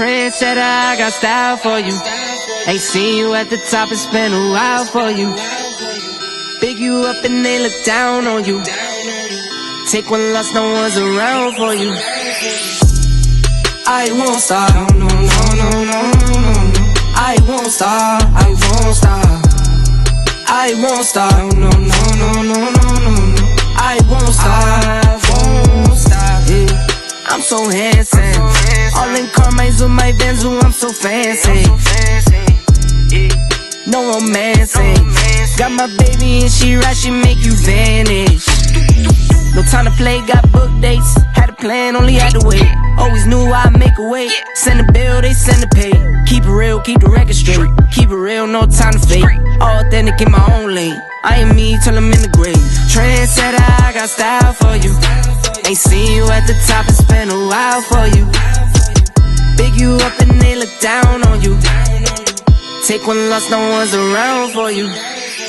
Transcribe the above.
Trendsetter, I got style for you. Ain't seen you at the top, it's been a while for you. Big you up and they look down on you. Take one loss, no one's around for you. I won't stop, no, no, no, no, no, no. I won't stop, I won't stop. I won't stop, no, no, no, no, no, no. I won't stop, won't stop, yeah. I'm so handsome, all in Carmine's with my Vans, ooh, I'm so fancy. No romancing, got my baby and she right, she make you vanish. No time to play, got book dates. Had a plan, only had to wait. Always knew I'd make a way. Send a bill, they send a pay. Keep it real, keep the record straight. Keep it real, no time to fake. All authentic in my own lane. I am me till I'm in the grave. Trendsetter, I got style for you. Ain't seen you at the top, it's been a while for you. Big you up and they look down on you. Take one loss, no one's around for you.